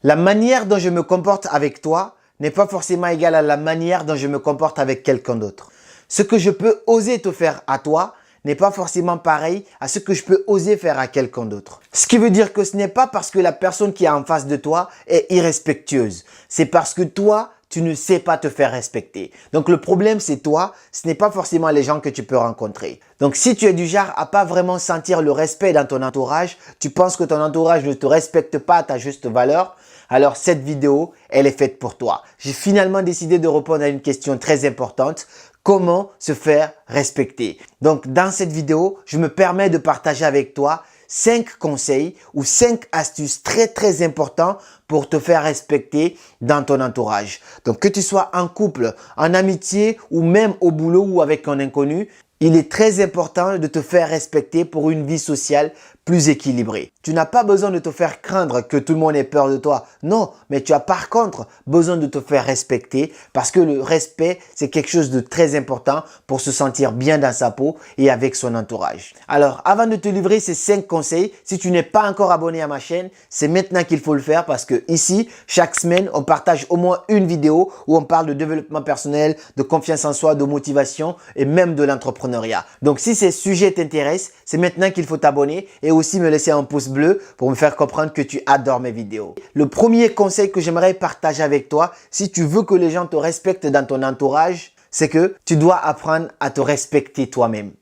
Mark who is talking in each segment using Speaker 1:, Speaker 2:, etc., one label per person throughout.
Speaker 1: La manière dont je me comporte avec toi n'est pas forcément égale à la manière dont je me comporte avec quelqu'un d'autre. Ce que je peux oser te faire à toi n'est pas forcément pareil à ce que je peux oser faire à quelqu'un d'autre. Ce qui veut dire que ce n'est pas parce que la personne qui est en face de toi est irrespectueuse. C'est parce que toi, tu ne sais pas te faire respecter. Donc le problème, c'est toi, ce n'est pas forcément les gens que tu peux rencontrer. Donc si tu es du genre à pas vraiment sentir le respect dans ton entourage, tu penses que ton entourage ne te respecte pas à ta juste valeur, alors cette vidéo, elle est faite pour toi. J'ai finalement décidé de répondre à une question très importante. Comment se faire respecter? Donc, dans cette vidéo, je me permets de partager avec toi 5 conseils ou 5 astuces très importants pour te faire respecter dans ton entourage. Donc, que tu sois en couple, en amitié ou même au boulot ou avec un inconnu, il est très important de te faire respecter pour une vie sociale plus équilibrée. Tu n'as pas besoin de te faire craindre que tout le monde ait peur de toi. Non, mais tu as par contre besoin de te faire respecter parce que le respect, c'est quelque chose de très important pour se sentir bien dans sa peau et avec son entourage. Alors, avant de te livrer ces 5 conseils, si tu n'es pas encore abonné à ma chaîne, c'est maintenant qu'il faut le faire parce que ici, chaque semaine, on partage au moins une vidéo où on parle de développement personnel, de confiance en soi, de motivation et même de l'entrepreneuriat. Donc, si ces sujets t'intéressent, c'est maintenant qu'il faut t'abonner et aussi me laisser un pouce bleu pour me faire comprendre que tu adores mes vidéos. Le premier conseil que j'aimerais partager avec toi, si tu veux que les gens te respectent dans ton entourage, c'est que tu dois apprendre à te respecter toi-même.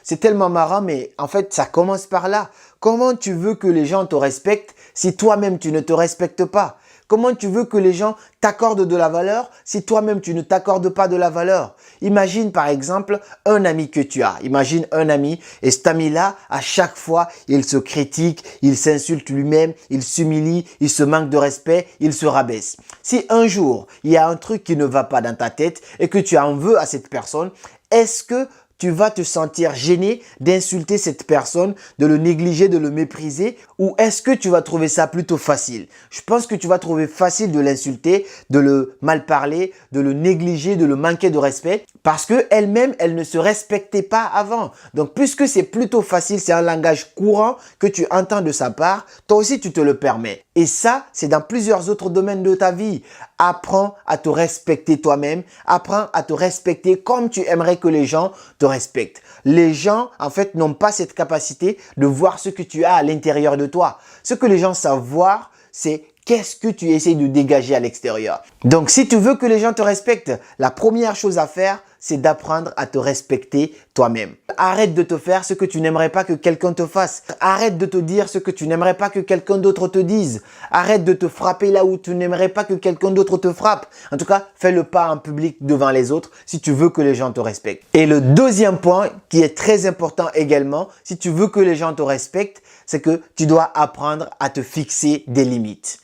Speaker 1: C'est tellement marrant, mais en fait, ça commence par là. Comment tu veux que les gens te respectent si toi-même tu ne te respectes pas? Comment tu veux que les gens t'accordent de la valeur si toi-même tu ne t'accordes pas de la valeur? Imagine par exemple un ami que tu as. Imagine un ami et cet ami-là, à chaque fois, il se critique, il s'insulte lui-même, il s'humilie, il se manque de respect, il se rabaisse. Si un jour, il y a un truc qui ne va pas dans ta tête et que tu en veux à cette personne, est-ce que tu vas te sentir gêné d'insulter cette personne, de le négliger, de le mépriser, ou est-ce que tu vas trouver ça plutôt facile? Je pense que tu vas trouver facile de l'insulter, de le mal parler, de le négliger, de le manquer de respect parce que elle-même, elle ne se respectait pas avant. Donc, puisque c'est plutôt facile, c'est un langage courant que tu entends de sa part, toi aussi tu te le permets. Et ça, c'est dans plusieurs autres domaines de ta vie. Apprends à te respecter toi-même. Apprends à te respecter comme tu aimerais que les gens te respectent. Les gens, en fait, n'ont pas cette capacité de voir ce que tu as à l'intérieur de toi. Ce que les gens savent voir, c'est qu'est-ce que tu essaies de dégager à l'extérieur. Donc, si tu veux que les gens te respectent, la première chose à faire, c'est d'apprendre à te respecter toi-même. Arrête de te faire ce que tu n'aimerais pas que quelqu'un te fasse. Arrête de te dire ce que tu n'aimerais pas que quelqu'un d'autre te dise. Arrête de te frapper là où tu n'aimerais pas que quelqu'un d'autre te frappe. En tout cas, fais le pas en public devant les autres si tu veux que les gens te respectent. Et le deuxième point qui est très important également, si tu veux que les gens te respectent, c'est que tu dois apprendre à te fixer des limites.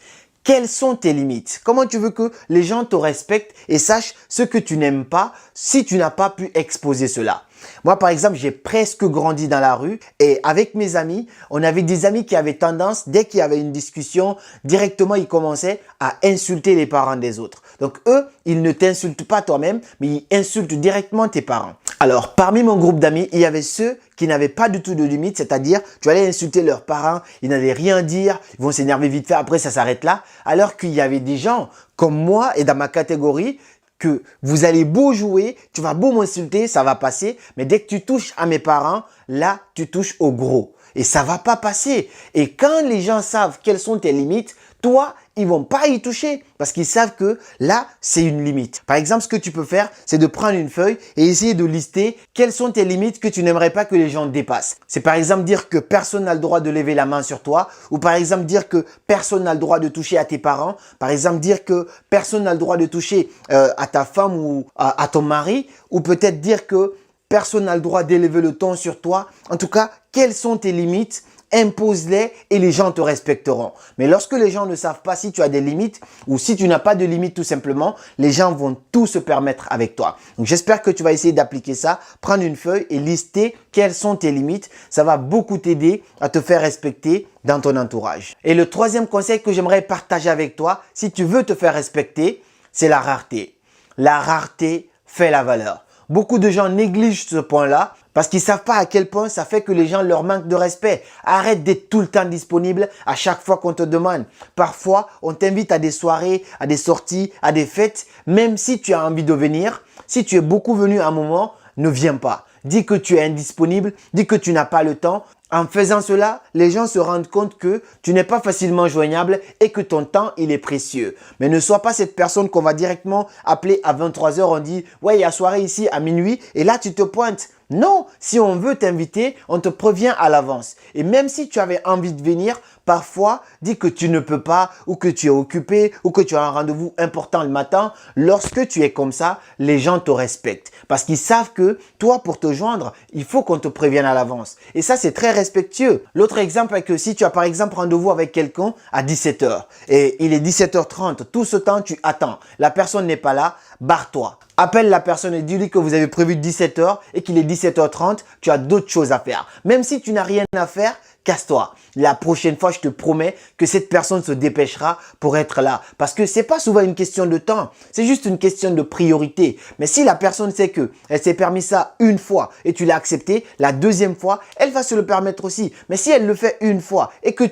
Speaker 1: Quelles sont tes limites? Comment tu veux que les gens te respectent et sachent ce que tu n'aimes pas si tu n'as pas pu exposer cela? Moi, par exemple, j'ai presque grandi dans la rue et avec mes amis, on avait des amis qui avaient tendance, dès qu'il y avait une discussion, directement, ils commençaient à insulter les parents des autres. Donc, eux, ils ne t'insultent pas toi-même, mais ils insultent directement tes parents. Alors, parmi mon groupe d'amis, il y avait ceux qui n'avaient pas du tout de limite, c'est-à-dire, tu allais insulter leurs parents, ils n'allaient rien dire, ils vont s'énerver vite fait, après ça s'arrête là. Alors qu'il y avait des gens comme moi et dans ma catégorie, que vous allez beau jouer, tu vas beau m'insulter, ça va passer, mais dès que tu touches à mes parents, là, tu touches au gros. Et ça va pas passer. Et quand les gens savent quelles sont tes limites, toi, ils vont pas y toucher parce qu'ils savent que là, c'est une limite. Par exemple, ce que tu peux faire, c'est de prendre une feuille et essayer de lister quelles sont tes limites que tu n'aimerais pas que les gens dépassent. C'est par exemple dire que personne n'a le droit de lever la main sur toi ou par exemple dire que personne n'a le droit de toucher à tes parents. Par exemple, dire que personne n'a le droit de toucher à ta femme ou à ton mari ou peut-être dire que personne n'a le droit d'élever le ton sur toi. En tout cas, quelles sont tes limites? Impose-les et les gens te respecteront. Mais lorsque les gens ne savent pas si tu as des limites ou si tu n'as pas de limites tout simplement, les gens vont tout se permettre avec toi. Donc j'espère que tu vas essayer d'appliquer ça, prendre une feuille et lister quelles sont tes limites. Ça va beaucoup t'aider à te faire respecter dans ton entourage. Et le troisième conseil que j'aimerais partager avec toi, si tu veux te faire respecter, c'est la rareté. La rareté fait la valeur. Beaucoup de gens négligent ce point-là Parce qu'ils ne savent pas à quel point ça fait que les gens leur manquent de respect. Arrête d'être tout le temps disponible à chaque fois qu'on te demande. Parfois, on t'invite à des soirées, à des sorties, à des fêtes. Même si tu as envie de venir, si tu es beaucoup venu à un moment, ne viens pas. Dis que tu es indisponible, dis que tu n'as pas le temps. En faisant cela, les gens se rendent compte que tu n'es pas facilement joignable et que ton temps, il est précieux. Mais ne sois pas cette personne qu'on va directement appeler à 23 h. On dit, ouais, il y a soirée ici à minuit et là, tu te pointes. Non, si on veut t'inviter, on te prévient à l'avance. Et même si tu avais envie de venir, parfois, dis que tu ne peux pas ou que tu es occupé ou que tu as un rendez-vous important le matin. Lorsque tu es comme ça, les gens te respectent parce qu'ils savent que toi, pour te joindre, il faut qu'on te prévienne à l'avance. Et ça, c'est très respectueux. L'autre exemple est que si tu as par exemple rendez-vous avec quelqu'un à 17 h et il est 17 h 30, tout ce temps, tu attends. La personne n'est pas là, barre-toi. Appelle la personne et dis-lui que vous avez prévu 17 h et qu'il est 17 h 30, tu as d'autres choses à faire. Même si tu n'as rien à faire, casse-toi. La prochaine fois, je te promets que cette personne se dépêchera pour être là. Parce que c'est pas souvent une question de temps, c'est juste une question de priorité. Mais si la personne sait que elle s'est permis ça une fois et tu l'as accepté, la deuxième fois, elle va se le permettre aussi. Mais si elle le fait une fois et que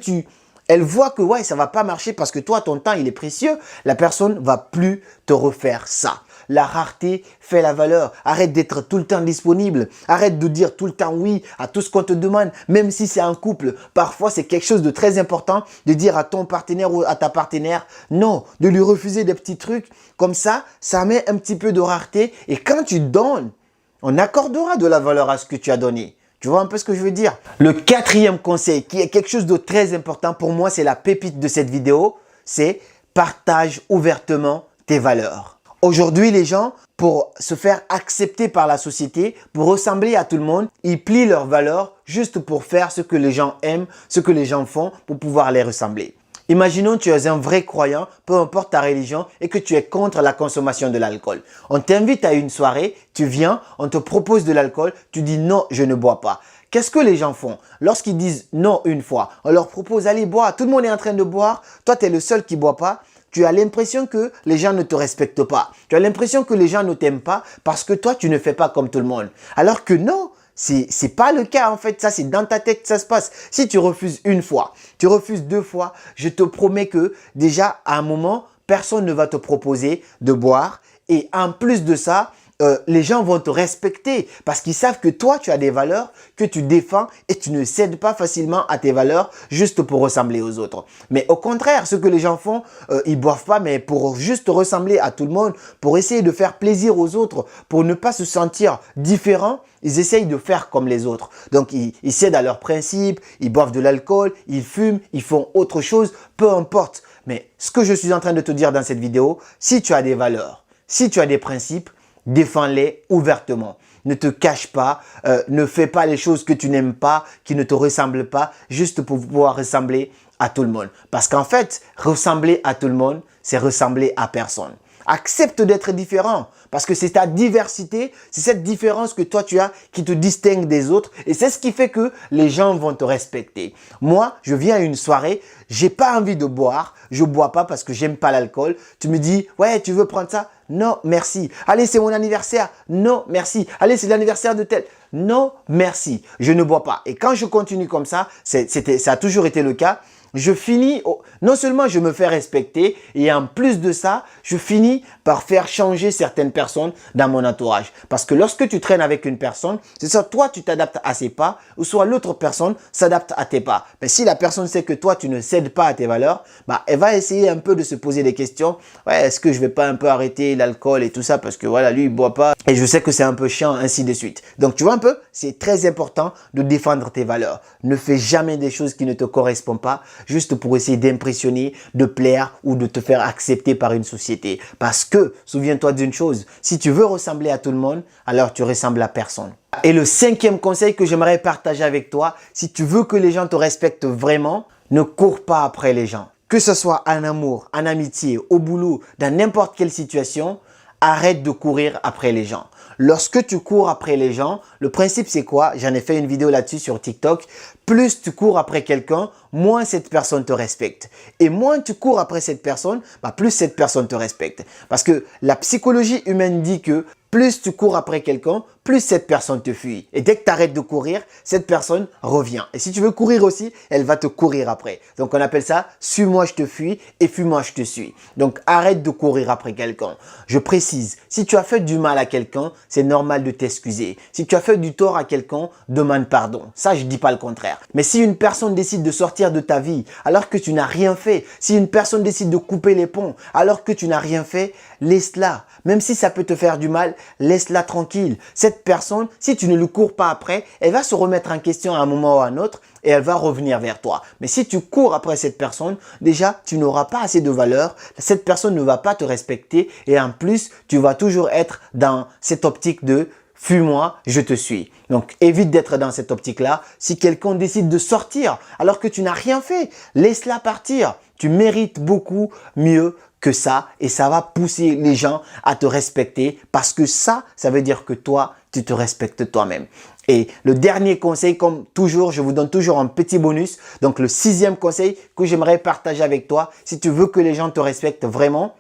Speaker 1: elle voit que ouais, ça va pas marcher parce que toi, ton temps, il est précieux, la personne va plus te refaire ça. La rareté fait la valeur. Arrête d'être tout le temps disponible. Arrête de dire tout le temps oui à tout ce qu'on te demande, même si c'est un couple. Parfois, c'est quelque chose de très important de dire à ton partenaire ou à ta partenaire non, de lui refuser des petits trucs. Comme ça met un petit peu de rareté et quand tu donnes, on accordera de la valeur à ce que tu as donné. Tu vois un peu ce que je veux dire? Le quatrième conseil, qui est quelque chose de très important pour moi, c'est la pépite de cette vidéo, c'est partage ouvertement tes valeurs. Aujourd'hui, les gens, pour se faire accepter par la société, pour ressembler à tout le monde, ils plient leurs valeurs juste pour faire ce que les gens aiment, ce que les gens font pour pouvoir les ressembler. Imaginons tu es un vrai croyant, peu importe ta religion, et que tu es contre la consommation de l'alcool. On t'invite à une soirée, tu viens, on te propose de l'alcool, tu dis non, je ne bois pas. Qu'est-ce que les gens font? Lorsqu'ils disent non une fois, on leur propose allez boire, tout le monde est en train de boire, toi tu es le seul qui ne boit pas. Tu as l'impression que les gens ne te respectent pas. Tu as l'impression que les gens ne t'aiment pas parce que toi, tu ne fais pas comme tout le monde. Alors que non, c'est pas le cas en fait. Ça, c'est dans ta tête que ça se passe. Si tu refuses une fois, tu refuses deux fois, je te promets que déjà, à un moment, personne ne va te proposer de boire. Et en plus de ça, les gens vont te respecter parce qu'ils savent que toi, tu as des valeurs que tu défends et tu ne cèdes pas facilement à tes valeurs juste pour ressembler aux autres. Mais au contraire, ce que les gens font, ils boivent pas, mais pour juste ressembler à tout le monde, pour essayer de faire plaisir aux autres, pour ne pas se sentir différents, ils essayent de faire comme les autres. Donc, ils cèdent à leurs principes, ils boivent de l'alcool, ils fument, ils font autre chose, peu importe. Mais ce que je suis en train de te dire dans cette vidéo, si tu as des valeurs, si tu as des principes, défends-les ouvertement. Ne te cache pas, ne fais pas les choses que tu n'aimes pas, qui ne te ressemblent pas, juste pour pouvoir ressembler à tout le monde. Parce qu'en fait, ressembler à tout le monde, c'est ressembler à personne. Accepte d'être différent parce que c'est ta diversité, c'est cette différence que toi tu as qui te distingue des autres et c'est ce qui fait que les gens vont te respecter. Moi, je viens à une soirée, j'ai pas envie de boire, je bois pas parce que j'aime pas l'alcool. Tu me dis, ouais, tu veux prendre ça? Non, merci. Allez, c'est mon anniversaire. Non, merci. Allez, c'est l'anniversaire de tel. Non, merci. Je ne bois pas. Et quand je continue comme ça, ça a toujours été le cas. Je finis, non seulement je me fais respecter et en plus de ça, je finis par faire changer certaines personnes dans mon entourage. Parce que lorsque tu traînes avec une personne, c'est soit toi tu t'adaptes à ses pas ou soit l'autre personne s'adapte à tes pas. Mais si la personne sait que toi tu ne cèdes pas à tes valeurs, bah, elle va essayer un peu de se poser des questions. Ouais, est-ce que je vais pas un peu arrêter l'alcool et tout ça parce que voilà, lui il boit pas et je sais que c'est un peu chiant, ainsi de suite. Donc tu vois un peu, c'est très important de défendre tes valeurs. Ne fais jamais des choses qui ne te correspondent pas juste pour essayer d'impressionner, de plaire ou de te faire accepter par une société. Parce que, souviens-toi d'une chose, si tu veux ressembler à tout le monde, alors tu ressembles à personne. Et le cinquième conseil que j'aimerais partager avec toi, si tu veux que les gens te respectent vraiment, ne cours pas après les gens. Que ce soit en amour, en amitié, au boulot, dans n'importe quelle situation, arrête de courir après les gens. Lorsque tu cours après les gens, le principe c'est quoi? J'en ai fait une vidéo là-dessus sur TikTok. Plus tu cours après quelqu'un, moins cette personne te respecte. Et moins tu cours après cette personne, bah plus cette personne te respecte. Parce que la psychologie humaine dit que plus tu cours après quelqu'un, plus cette personne te fuit. Et dès que tu arrêtes de courir, cette personne revient. Et si tu veux courir aussi, elle va te courir après. Donc on appelle ça « suis-moi, je te fuis » et « fuis-moi, je te suis ». Donc arrête de courir après quelqu'un. Je précise, si tu as fait du mal à quelqu'un, c'est normal de t'excuser. Si tu as fait du tort à quelqu'un, demande pardon. Ça, je dis pas le contraire. Mais si une personne décide de sortir de ta vie alors que tu n'as rien fait, si une personne décide de couper les ponts alors que tu n'as rien fait, laisse-la. Même si ça peut te faire du mal, laisse-la tranquille. Cette personne, si tu ne lui cours pas après, elle va se remettre en question à un moment ou à un autre et elle va revenir vers toi. Mais si tu cours après cette personne, déjà, tu n'auras pas assez de valeur. Cette personne ne va pas te respecter et en plus, tu vas toujours être dans cette optique de « fuis-moi, je te suis ». Donc, évite d'être dans cette optique-là. Si quelqu'un décide de sortir alors que tu n'as rien fait, laisse-la partir. Tu mérites beaucoup mieux que ça et ça va pousser les gens à te respecter parce que ça veut dire que toi, tu te respectes toi-même. Et le dernier conseil, comme toujours, je vous donne toujours un petit bonus. Donc, le 6e conseil que j'aimerais partager avec toi, si tu veux que les gens te respectent vraiment,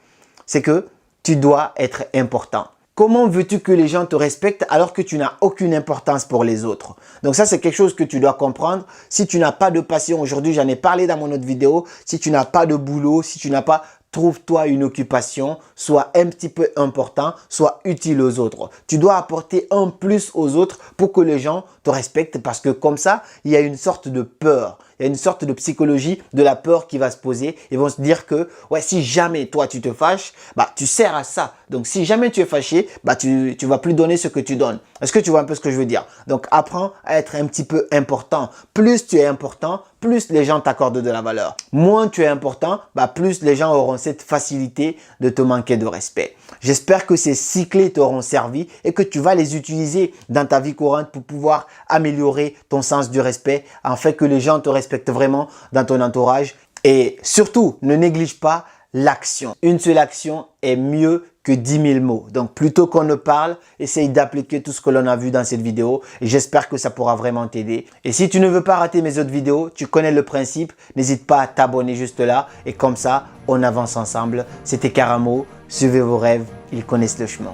Speaker 1: c'est que tu dois être important. Comment veux-tu que les gens te respectent alors que tu n'as aucune importance pour les autres? Donc ça, c'est quelque chose que tu dois comprendre. Si tu n'as pas de passion, aujourd'hui, j'en ai parlé dans mon autre vidéo. Si tu n'as pas de boulot, si tu n'as pas, trouve-toi une occupation, sois un petit peu important, sois utile aux autres. Tu dois apporter un plus aux autres pour que les gens te respectent parce que comme ça, il y a une sorte de peur. Il y a une sorte de psychologie de la peur qui va se poser. Ils vont se dire que ouais, si jamais toi tu te fâches, bah tu sers à ça. Donc si jamais tu es fâché, bah tu vas plus donner ce que tu donnes. Est-ce que tu vois un peu ce que je veux dire? Donc apprends à être un petit peu important. Plus tu es important, plus les gens t'accordent de la valeur. Moins tu es important, bah plus les gens auront cette facilité de te manquer de respect. J'espère que ces 6 clés t'auront servi et que tu vas les utiliser dans ta vie courante pour pouvoir améliorer ton sens du respect afin que les gens te respectent vraiment dans ton entourage. Et surtout, ne néglige pas l'action. Une seule action est mieux que 10 000 mots. Donc, plutôt qu'on ne parle, essaye d'appliquer tout ce que l'on a vu dans cette vidéo et j'espère que ça pourra vraiment t'aider. Et si tu ne veux pas rater mes autres vidéos, tu connais le principe, n'hésite pas à t'abonner juste là et comme ça, on avance ensemble. C'était Karamo, suivez vos rêves, ils connaissent le chemin.